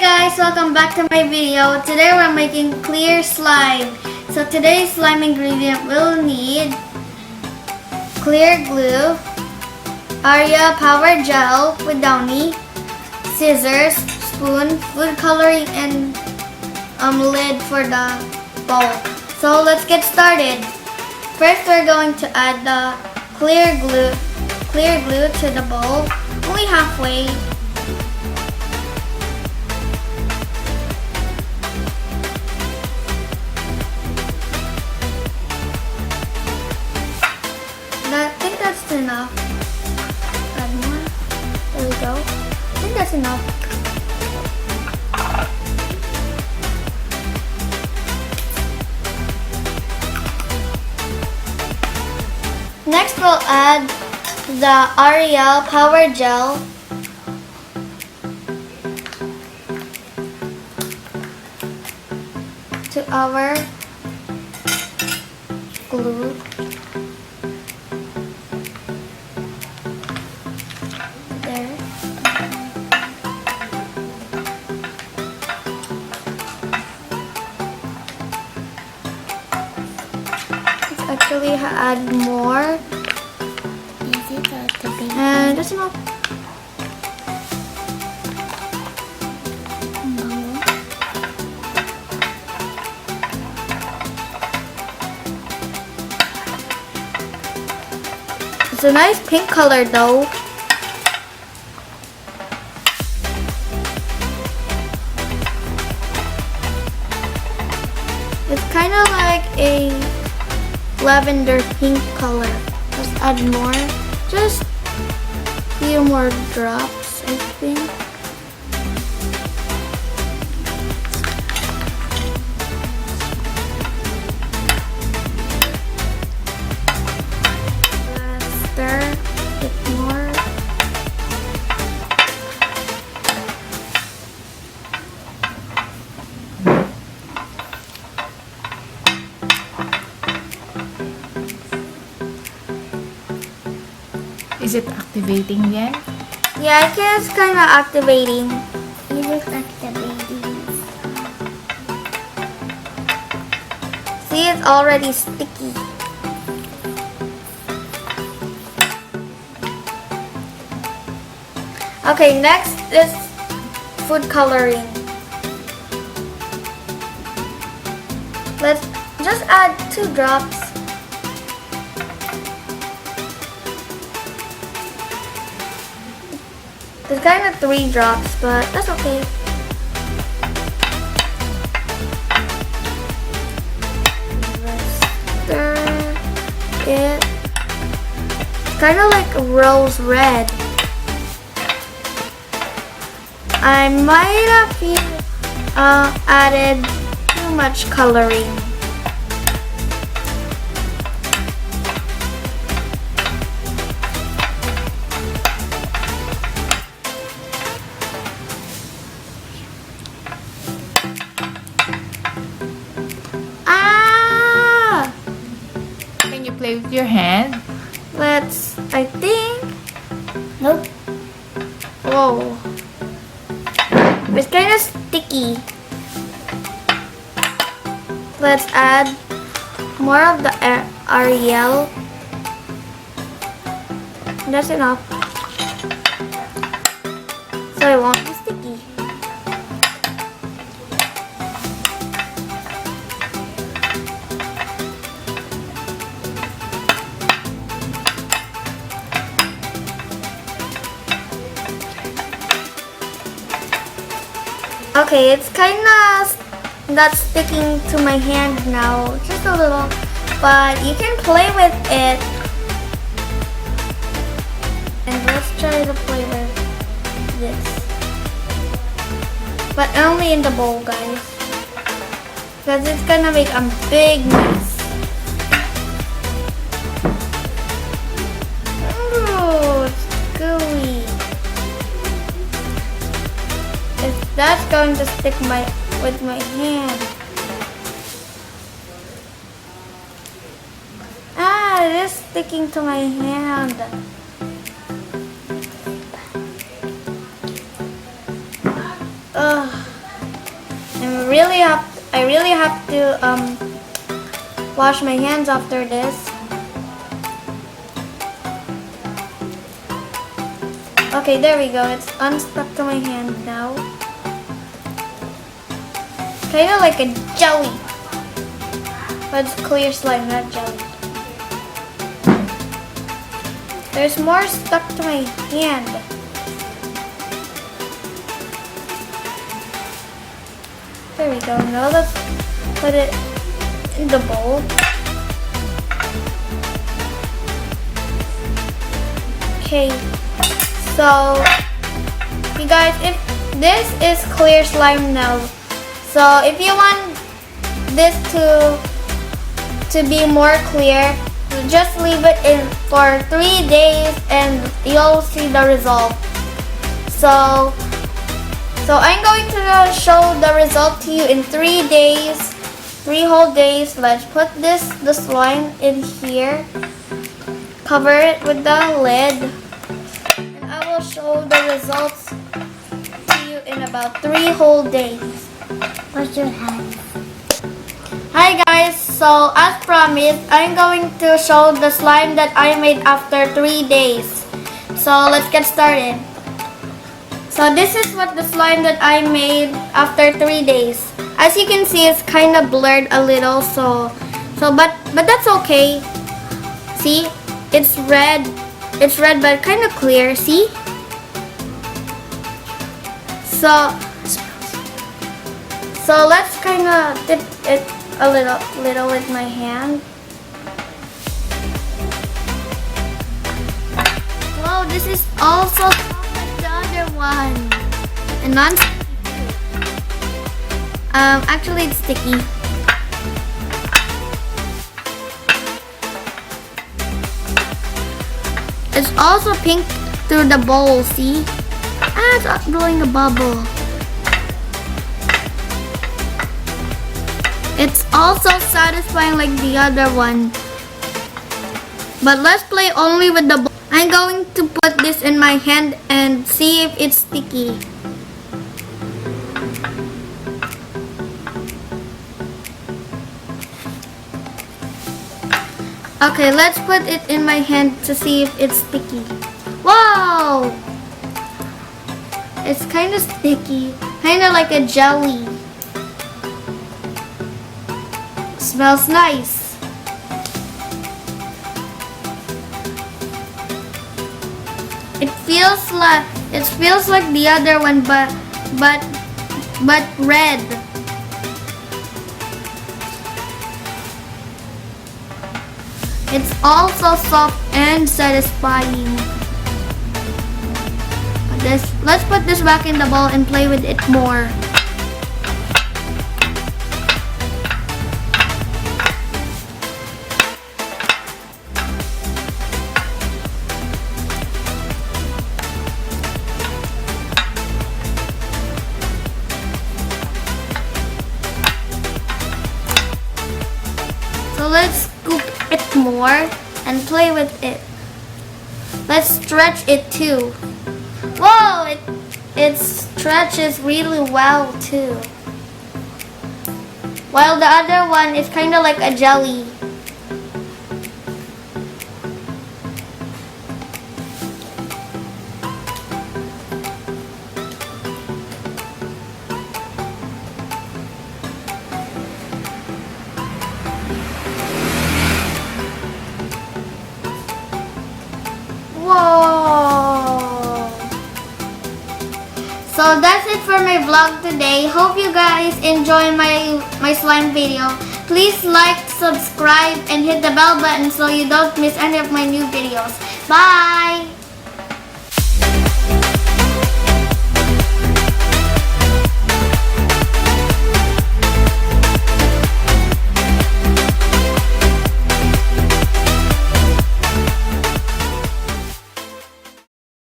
guys, welcome back to my video. Today we're making clear slime. So today's slime ingredient will need clear glue, Ariel power gel with Downy, scissors, spoon, food coloring, and lid for the bowl. So let's get started. First we're going to add the clear glue to the bowl, only halfway. I think that's enough. Add more. There we go. I think that's enough. Next we'll add the Ariel power gel. To our glue. Actually add more. And just enough. It's a nice pink color though. It's kind of like a lavender pink color. Let's add more. Just a few more drops, I think. Let's stir it more. Is it activating yet? Yeah, I guess it's kind of activating. It is activating. See, it's already sticky. Okay, next is food coloring. Let's just add 2 drops. It's kind of 3 drops, but that's okay. Stir it. It's kind of like rose red. I might have added too much coloring. Can you play with your hand? I think. Nope. Whoa. It's kind of sticky. Let's add more of the Ariel. That's enough. So it won't be sticky. Okay, it's kind of not sticking to my hand now, just a little, but you can play with it. And let's try to play with this. But only in the bowl, guys. Because it's gonna make a big mess. Ooh, it's gooey. That's going to stick with my hand. It is sticking to my hand. Ugh. And I really have to wash my hands after this. Okay, there we go. It's unstuck to my hand now. Kind of like a jelly. But it's clear slime, not jelly. There's more stuck to my hand. There we go. Now let's put it in the bowl. Okay. So, you guys, if this is clear slime now. So, if you want this to be more clear, just leave it in for 3 days and you'll see the result. So I'm going to show the result to you in 3 days, 3 whole days. Let's put the slime in here, cover it with the lid, and I will show the results to you in about 3 whole days. Wash your hands. Hi guys, so as promised, I'm going to show the slime that I made after 3 days. So let's get started. So this is what the slime that I made after 3 days. As you can see, it's kind of blurred a little, but that's okay. See, it's red but kind of clear. See? So let's kind of dip it a little with my hand. Wow, this is also the other one, and non-sticky too. Actually it's sticky. It's also pink through the bowl, see? It's blowing a bubble. It's also satisfying like the other one. But let's play only with the bowl. I'm going to put this in my hand and see if it's sticky. Okay, let's put it in my hand to see if it's sticky. Wow! It's kind of sticky, kind of like a jelly. Smells nice. It feels like the other one, but red. It's also soft and satisfying. Let's put this back in the bowl and play with it more. So let's scoop it more and play with it. Let's stretch it too. Whoa, it stretches really well too. While the other one is kind of like a jelly. Whoa! So that's it for my vlog today. Hope you guys enjoy my slime video. Please like, subscribe, and hit the bell button so you don't miss any of my new videos. Bye!